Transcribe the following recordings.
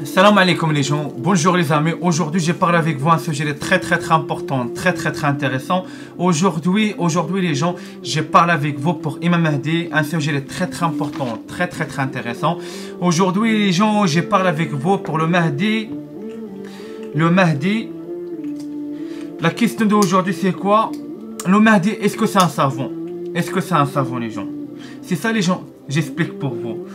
Salam alaikum les gens, bonjour les amis. Aujourd'hui j'ai parlé avec vous un sujet très important, très intéressant. Aujourd'hui les gens, j'ai parlé avec vous pour Imam Mahdi, un sujet très important, très intéressant. Aujourd'hui les gens, j'ai parlé avec vous pour le Mahdi. La question d'aujourd'hui c'est quoi? Le Mahdi, est-ce que c'est un savon? Est-ce que c'est un savon les gens? C'est ça les gens, j'explique pour vous.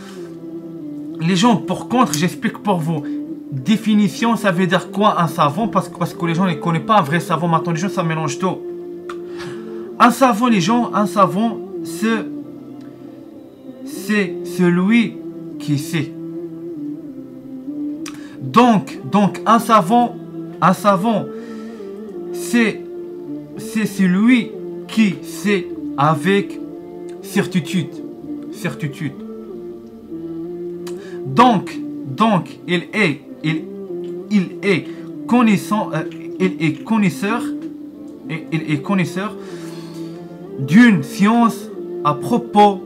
Les gens, pour contre, j'explique pour vous. Définition, ça veut dire quoi un savon? Parce que les gens ne connaissent pas un vrai savon. Maintenant, les gens, ça mélange tout. Un savon, les gens, un savon, c'est celui qui sait. Donc, un savon, c'est celui qui sait avec certitude. Donc, il est connaisseur d'une science à propos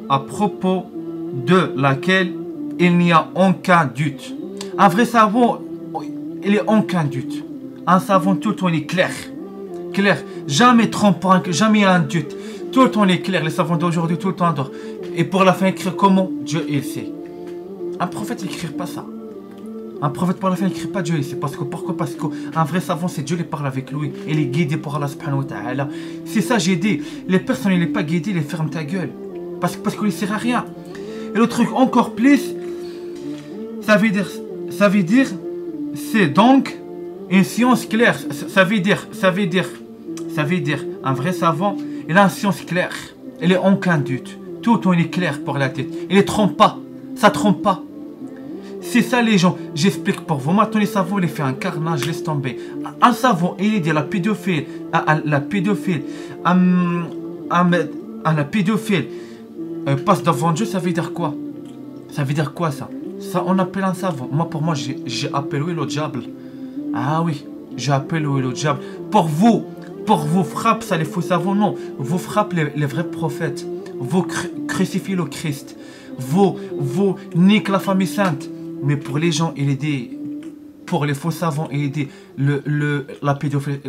de laquelle il n'y a aucun doute. Un vrai savon, il n'y a aucun doute. Un savon, tout le temps, il est clair. Jamais trompant, jamais un doute. Tout le temps, il est clair. Les savons d'aujourd'hui, tout le temps. Et pour la fin, écrire comment? Dieu, il sait. Un prophète, il n'écrit pas ça. Un prophète, pour la fin, il n'écrit pas Dieu ici. Pourquoi? Parce qu'un vrai savant, c'est Dieu qui parle avec lui. Il est guidé par Allah subhanahu wa ta'ala. C'est ça, j'ai dit. Les personnes, il n'est pas guidé, il ferme ta gueule. Parce qu'il ne sert à rien. Et le truc encore plus, ça veut dire, c'est donc une science claire. Ça veut dire, un vrai savant, il a une science claire. Il n'est aucun doute. Tout le temps, il est clair pour la tête. Il ne trompe pas. Ça trompe pas. C'est ça les gens, j'explique pour vous. Maintenant les savons, il fait un carnage, laisse tomber. Un savon, il dit la pédophile passe devant Dieu, ça veut dire quoi? Ça veut dire quoi ça? Ça on appelle un savon. Pour moi, j'ai appelé le diable. Ah oui, j'ai appelé le diable. Pour vous frappe ça les faux savons, non. Vous frappe les vrais prophètes. Vous crucifiez le Christ. Vous niquez la famille sainte. Mais pour les gens, il est dit, pour les faux savants, il est dit, la pédophile,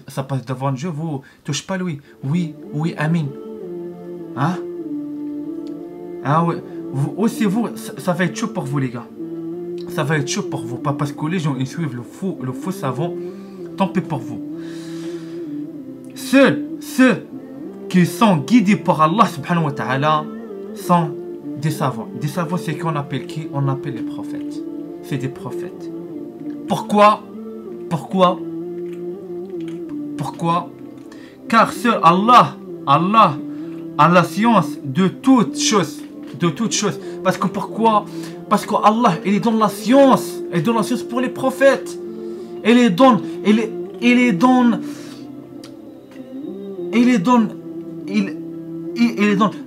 ça passe devant Dieu, vous touchez pas lui. Oui, amin. Hein? Ah ouais. Vous aussi, ça va être chaud pour vous les gars. Ça va être chaud pour vous. Pas parce que les gens, ils suivent le faux savant. Tant pis pour vous. Seuls ceux qui sont guidés par Allah subhanahu wa ta'ala sont des savants. Des savants, c'est qu'on appelle qui? On appelle les prophètes. C'est des prophètes. Pourquoi? Car seul Allah a la science de toutes choses. Parce que pourquoi? Parce que Allah, il est dans la science. Il est dans la science pour les prophètes. Il est dans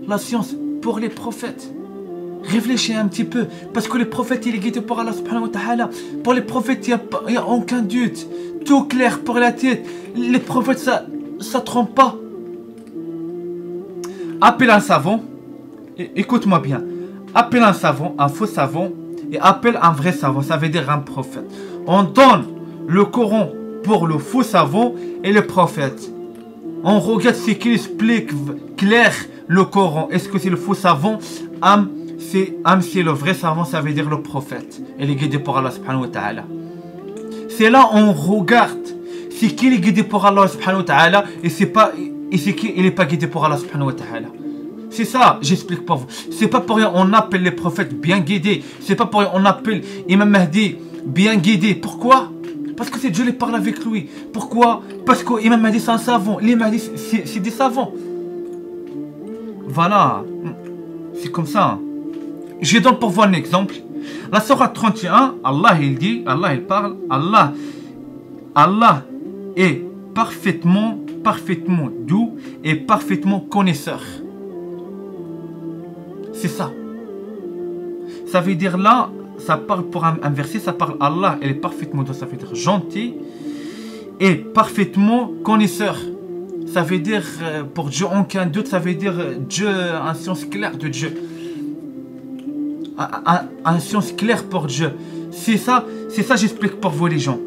la science pour les prophètes. Réfléchis un petit peu. Parce que les prophètes, il est guidé par Allah subhanahu wa ta'ala. Pour les prophètes, il n'y a aucun doute. Tout clair pour la tête. Les prophètes, ça trompe pas. Appelle un savant. Écoute-moi bien. Appelle un savant, un faux savant. Et appelle un vrai savant. Ça veut dire un prophète. On donne le Coran pour le faux savant et le prophète. On regarde ce qu'il explique clair le Coran. Est-ce que c'est le faux savant? C'est le vrai savant, ça veut dire le prophète. Il est guidé par Allah subhanahu wa ta'ala. C'est là on regarde. C'est qui est guidé par Allah subhanahu wa ta'ala et c'est qui il n'est pas guidé par Allah subhanahu wa ta'ala. C'est ça, j'explique pour vous. C'est pas pour rien on appelle les prophètes bien guidés. C'est pas pour rien on appelle Imam Mahdi bien guidé. Pourquoi? Parce que c'est Dieu qui parle avec lui. Pourquoi? Parce que Imam Mahdi c'est un savant. Les Mahdi c'est des savants. Voilà. C'est comme ça. Je donne pour vous un exemple. La sourate 31, Allah il dit, Allah il parle, Allah est parfaitement doux et parfaitement connaisseur. C'est ça. Ça veut dire là, ça parle pour un verset, ça parle Allah, il est parfaitement doux, ça veut dire gentil et parfaitement connaisseur. Ça veut dire, pour Dieu, aucun doute, ça veut dire Dieu, un science claire de Dieu. Un science claire pour Dieu. C'est ça, j'explique pour vous les gens.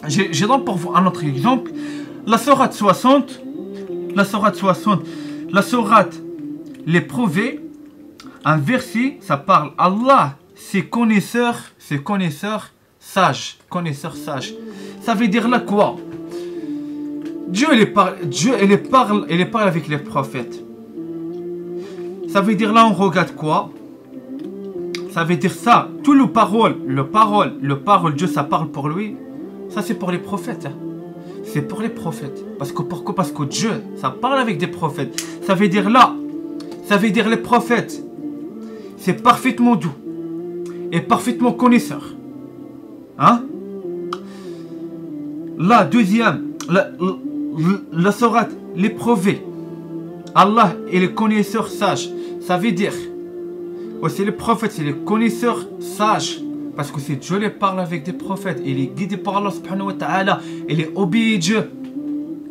Je donne pour vous un autre exemple. La sourate 60, la sourate l'éprouvé, un verset, ça parle Allah, c'est connaisseur sage. Ça veut dire là quoi? Dieu parle avec les prophètes. Ça veut dire là on regarde quoi? Ça veut dire ça, tout le parole, Dieu ça parle pour lui. Ça c'est pour les prophètes. C'est pour les prophètes. Parce que pourquoi? Parce que Dieu, ça parle avec des prophètes. Ça veut dire là, les prophètes, c'est parfaitement doux et parfaitement connaisseur. Hein? La deuxième, la sourate, l'éprouvé. Allah est le connaisseur sage. Ça veut dire, aussi les prophètes, c'est les connaisseurs sages. Parce que c'est Dieu qui parle avec des prophètes. Il est guidé par Allah subhanahu wa ta'ala. Il est obéi Dieu.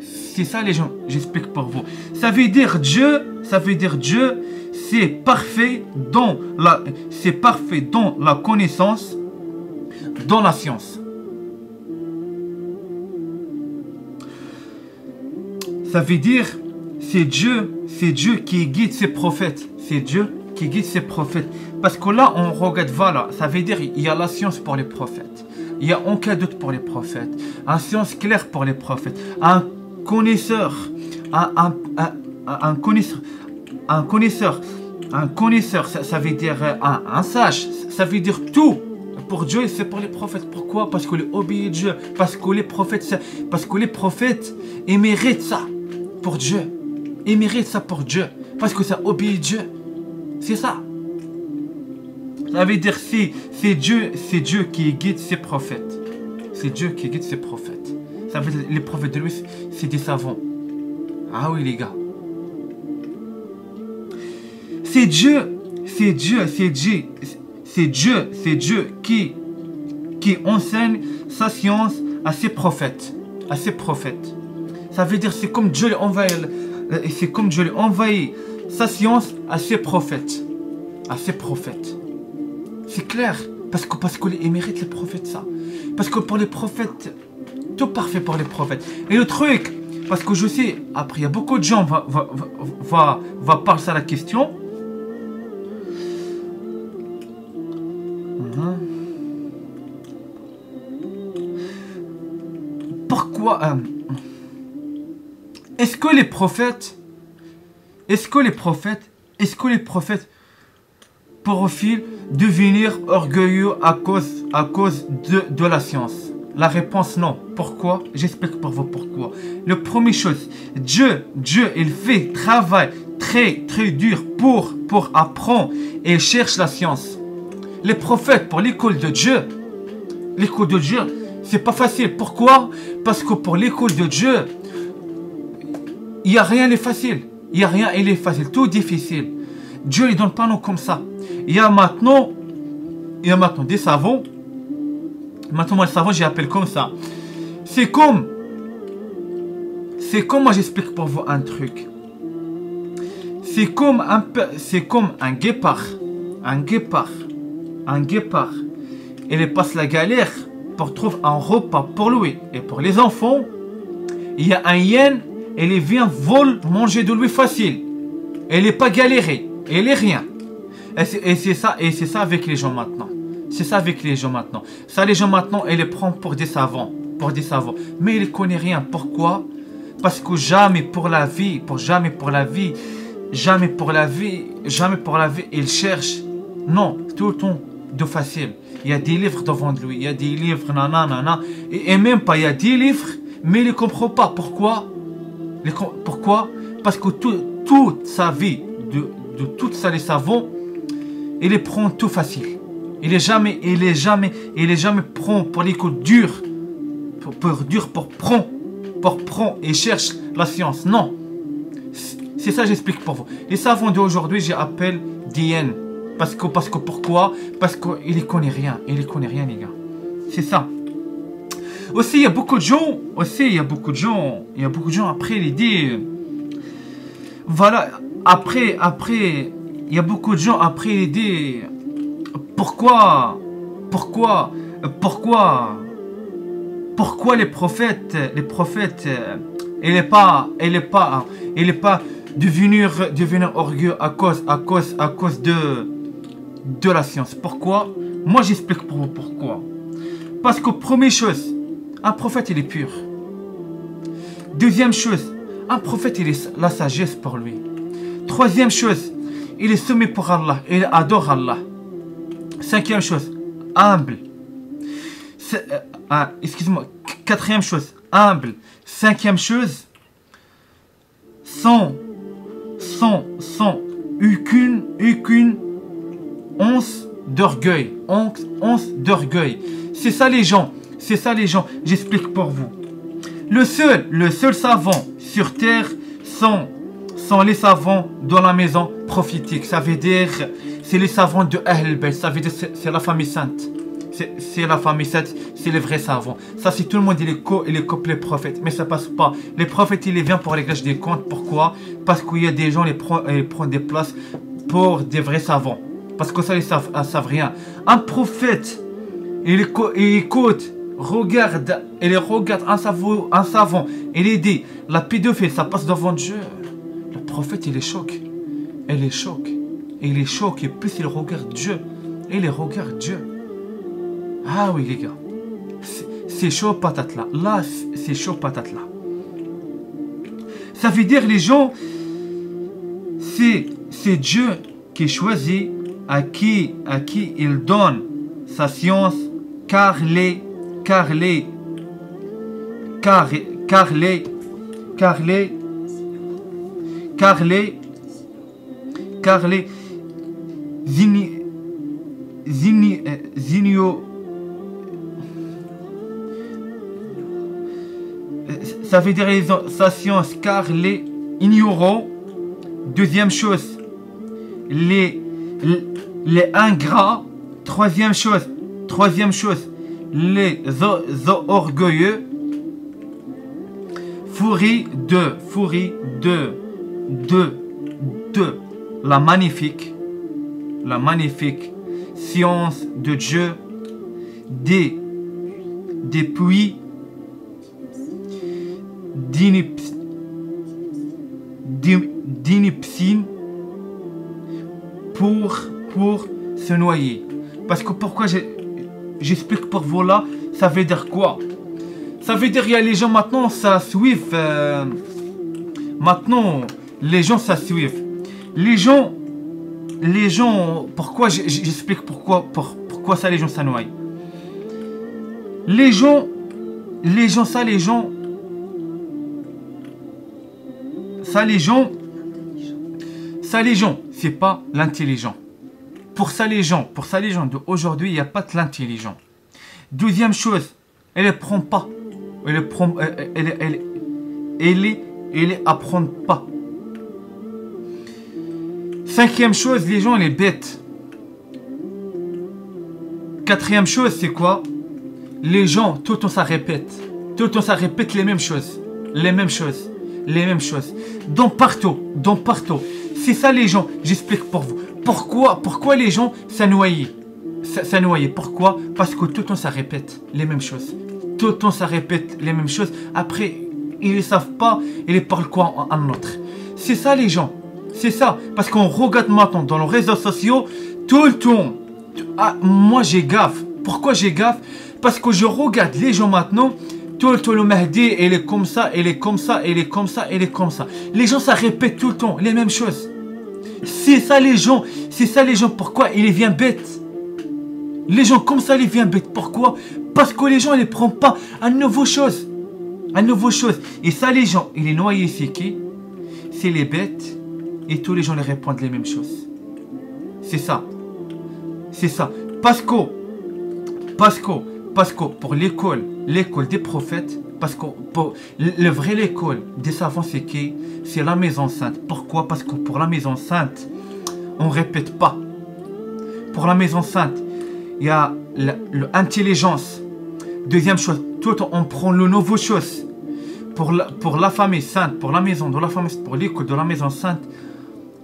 C'est ça les gens, j'explique pour vous. Ça veut dire Dieu, c'est parfait dans la connaissance, dans la science. Ça veut dire, c'est Dieu qui guide ses prophètes. C'est Dieu qui guide ses prophètes. Parce que là, on regarde, voilà, ça veut dire il y a la science pour les prophètes. Il y a aucun doute pour les prophètes. Une science claire pour les prophètes. Un connaisseur, ça veut dire un sage. Ça veut dire tout. Pour Dieu, c'est pour les prophètes. Pourquoi? Parce qu'il obéit Dieu. Parce que les prophètes, ils méritent ça pour Dieu. Ils méritent ça pour Dieu. Parce que ça obéit Dieu. C'est ça. Ça veut dire c'est Dieu qui guide ses prophètes. C'est Dieu qui guide ses prophètes. Ça veut dire les prophètes de lui, c'est des savants. Ah oui les gars. C'est Dieu qui enseigne sa science à ses prophètes. Ça veut dire c'est comme Dieu lui envoyé sa science à ses prophètes. C'est clair. Parce qu'il mérite les prophètes ça. Parce que pour les prophètes, tout parfait pour les prophètes. Et le truc, parce que je sais, après il y a beaucoup de gens va parler à la question. Pourquoi est-ce que les prophètes pourraient devenir orgueilleux à cause de la science? La réponse non. Pourquoi? J'explique pour vous pourquoi. La première chose, Dieu il fait travail très dur pour apprendre et cherche la science. Les prophètes pour l'école de Dieu, c'est pas facile. Pourquoi? Parce que pour l'école de Dieu, il n'y a rien de facile. Il est facile. Tout difficile. Dieu ne donne pas non comme ça. Il y a maintenant des savants. Maintenant, moi, le savant, j'appelle comme ça. C'est comme moi, j'explique pour vous un truc. C'est comme un guépard. Il passe la galère pour trouver un repas pour lui et pour les enfants. Il y a un hyène, il vient manger de lui facile. Il n'est pas galéré, il n'est rien. Et c'est ça avec les gens maintenant. Ça, les gens maintenant, ils les prennent pour des savants. Mais ils ne connaissent rien. Pourquoi? Parce que jamais pour la vie, ils cherchent. Non, tout le temps de facile. Il y a des livres devant lui. Il y a des livres, nanana. Et même pas, il y a des livres, mais il ne comprend pas. Pourquoi? Parce que toute sa vie, de toutes ça, les savants, il les prend tout facile. Il est jamais prend pour l'école dure. Pour prendre et cherche la science. Non. C'est ça j'explique pour vous. Les savants d'aujourd'hui, j'appelle d'hyènes. Parce que pourquoi? Parce qu'il ne connaît rien. Les gars. C'est ça. Aussi, il y a beaucoup de gens, après, ils disent, voilà, après, il y a beaucoup de gens, après, ils disent, pourquoi Pourquoi, pourquoi les prophètes, il n'est pas devenir orgueilleux à cause de la science. Pourquoi? Moi j'explique pour vous pourquoi. Parce que première chose, un prophète il est pur. Deuxième chose, un prophète il est la sagesse pour lui. Troisième chose, il est soumis pour Allah, il adore Allah. Cinquième chose, humble. Excuse-moi. Quatrième chose, humble. Cinquième chose, sans aucune once d'orgueil. Once d'orgueil. C'est ça les gens. C'est ça les gens. J'explique pour vous. Le seul savant sur terre sont les savants dans la maison prophétique. Ça veut dire, c'est les savants de Ahl Bayt. Ça veut dire, c'est la famille sainte. C'est la famille sainte, c'est les vrais savants. Ça, c'est tout le monde, il est couple les prophètes. Mais ça passe pas. Les prophètes, ils viennent pour régler des comptes. Pourquoi? Parce qu'il y a des gens, ils prennent des places pour des vrais savants. Parce que ça, ils savent rien. Un prophète, il écoute, regarde un savant, il dit, la pédophile, ça passe devant Dieu. Le prophète, il est choqué. Il est choqué. Il est choqué. Plus il regarde Dieu, il regarde Dieu. Ah oui, les gars. C'est chaud patate là. Là, c'est chaud patate là. Ça veut dire, les gens, c'est Dieu qui choisit à qui il donne sa science, car les ça veut dire sa science car les ignorants. Deuxième chose, les ingrats. Troisième chose, les orgueilleux. Fourie de la magnifique science de Dieu, des puits d'ineptine pour se noyer. Parce que pourquoi j'explique pour vous là, ça veut dire quoi? Ça veut dire qu'il y a les gens maintenant, ça suivent. Maintenant, les gens, ça suivent. Les gens, pourquoi j'explique pourquoi ça, les gens, ça noie. Les gens, c'est pas l'intelligent. Pour ça, les gens d'aujourd'hui, il n'y a pas de l'intelligent. Deuxième chose, elle ne prend pas. Elle apprend pas. Cinquième chose, les gens, les bêtes. Quatrième chose, c'est quoi? Les gens, tout le temps, ça répète. Tout le temps, ça répète les mêmes choses. Dans partout. C'est ça, les gens, j'explique pour vous. Pourquoi les gens s'annoient? Pourquoi? Parce que tout le temps, ça répète les mêmes choses. Tout le temps, ça répète les mêmes choses. Après, ils ne savent pas, ils parlent quoi à un autre. C'est ça, les gens. C'est ça. Parce qu'on regarde maintenant dans les réseaux sociaux, tout le temps. Ah, moi, j'ai gaffe. Pourquoi j'ai gaffe? Parce que je regarde les gens maintenant. Tout le temps, le Mahdi, il est comme ça, il est comme ça, il est comme ça, il est comme ça. Les gens, ça répète tout le temps les mêmes choses. C'est ça, les gens. Pourquoi il devient bête? Les gens comme ça, ils deviennent bêtes. Pourquoi? Parce que les gens, ils ne prennent pas à nouveau chose. Et ça, les gens, ils les noient, c'est qui? C'est les bêtes. Et tous les gens, les répondent les mêmes choses. C'est ça. Parce que pour l'école des prophètes, parce que pour le vrai l'école des savants, c'est qui? C'est la maison sainte. Pourquoi? Parce que pour la maison sainte, on ne répète pas. Pour la maison sainte, il y a l'intelligence. Deuxième chose, tout on prend le nouveau chose. Pour la famille sainte, pour la maison de la famille, pour l'école de la maison sainte,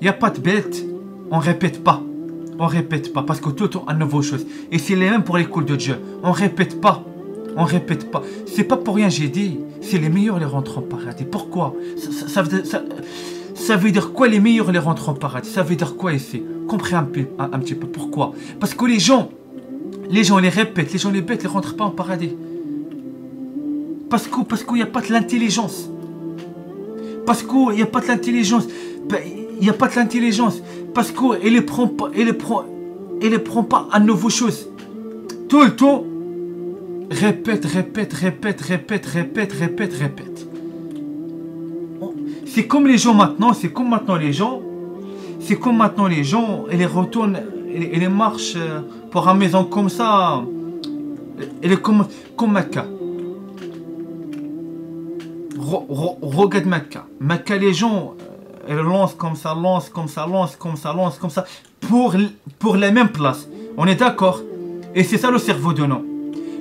il n'y a pas de bête. On ne répète pas. On répète pas, parce que tout le temps, une nouvelle chose. Et c'est les mêmes pour l'école de Dieu. On répète pas. On répète pas. C'est pas pour rien, j'ai dit. C'est les meilleurs les rentrent en paradis. Pourquoi ça veut dire quoi les meilleurs les rentrent en paradis? Ça veut dire quoi ici? Comprenez un petit peu pourquoi. Parce que les gens les répètent, les gens les bêtes, ils rentrent pas en paradis. Parce qu'il n'y a pas de l'intelligence. Parce qu'il n'y a pas de l'intelligence. Il n'y a pas de l'intelligence. Parce qu'il ne prend pas, à nouveau chose. Tout le temps, répète. C'est comme les gens maintenant, et les retournent, et les marchent pour une maison comme ça, et les comme Mecca. Regarde Mecca. Mecca, les gens, ils lancent comme ça, pour les mêmes places. On est d'accord? Et c'est ça le cerveau de nous.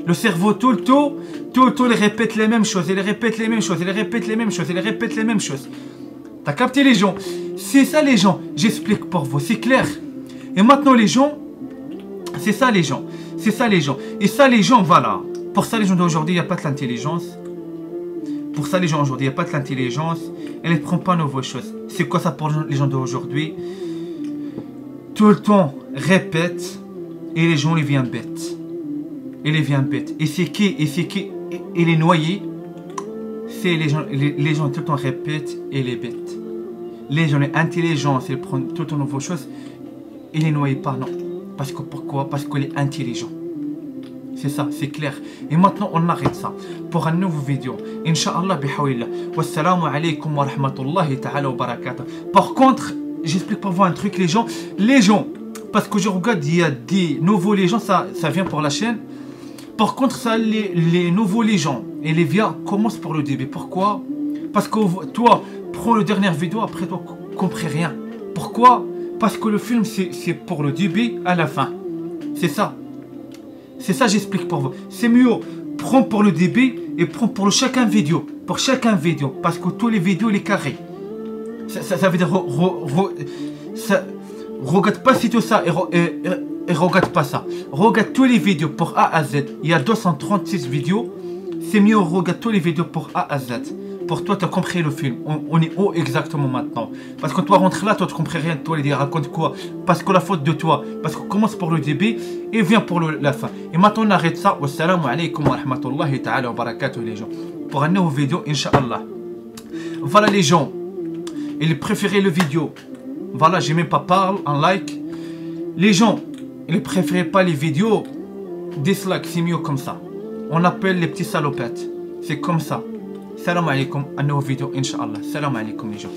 Le cerveau, tout le temps, il répète les mêmes choses, T'as capté les gens? C'est ça les gens, j'explique pour vous, c'est clair. Et maintenant les gens, c'est ça les gens. Et ça les gens, voilà. Pour ça les gens d'aujourd'hui, il n'y a pas de l'intelligence. Et ils ne prennent pas de nouvelles choses. C'est quoi ça pour les gens d'aujourd'hui? Tout le temps, répète, et les gens, ils viennent bêtes. Et c'est qui? Et les noyés, c'est les gens tout le temps répètent et les bêtes. Les gens, les intelligents, ils prennent tout le temps de nouvelles choses. Et les noyés pas, non. Pourquoi? Parce qu'il est intelligent. C'est ça, c'est clair. Et maintenant, on arrête ça. Pour une nouvelle vidéo. Inch'Allah, bihawillah. Wassalamu alaikum wa rahmatullahi ta'ala wa barakatuh. Par contre, j'explique pour vous un truc, les gens, parce que je regarde, il y a des nouveaux les gens, ça vient pour la chaîne. Par contre, ça, les nouveaux les gens et les vieux commencent pour le début. Pourquoi? Parce que toi, prends la dernière vidéo, après toi, comprends rien. Pourquoi? Parce que le film, c'est pour le début à la fin. C'est ça. C'est ça, j'explique pour vous. C'est mieux, prends pour le début et prends pour chacun vidéo. Pour chacun vidéo. Parce que tous les vidéos, les carrés. Ça veut dire, regarde pas si tout ça et regarde pas ça. Regarde tous les vidéos pour A à Z. Il y a 236 vidéos. C'est mieux, regarde tous les vidéos pour A à Z. Pour toi, tu as compris le film. On est où exactement maintenant? Parce que toi, rentre là, toi, tu comprends rien. Toi, il dit raconte quoi? Parce que la faute de toi. Parce qu'on commence pour le début et vient pour la fin. Et maintenant, on arrête ça. Wassalamu alaikum wa rahmatullahi ta'ala wa barakatuh, les gens. Pour une nouvelle vidéo, Inch'Allah. Voilà, les gens. Ils préféraient le vidéo. Voilà, j'ai même pas parlé en like. Les gens, ils ne préfèrent pas les vidéos. Dislike, c'est mieux comme ça. On appelle les petits salopettes. C'est comme ça. Salam alaikum, à nos vidéos, Inch'Allah. Salam alaikum, les gens.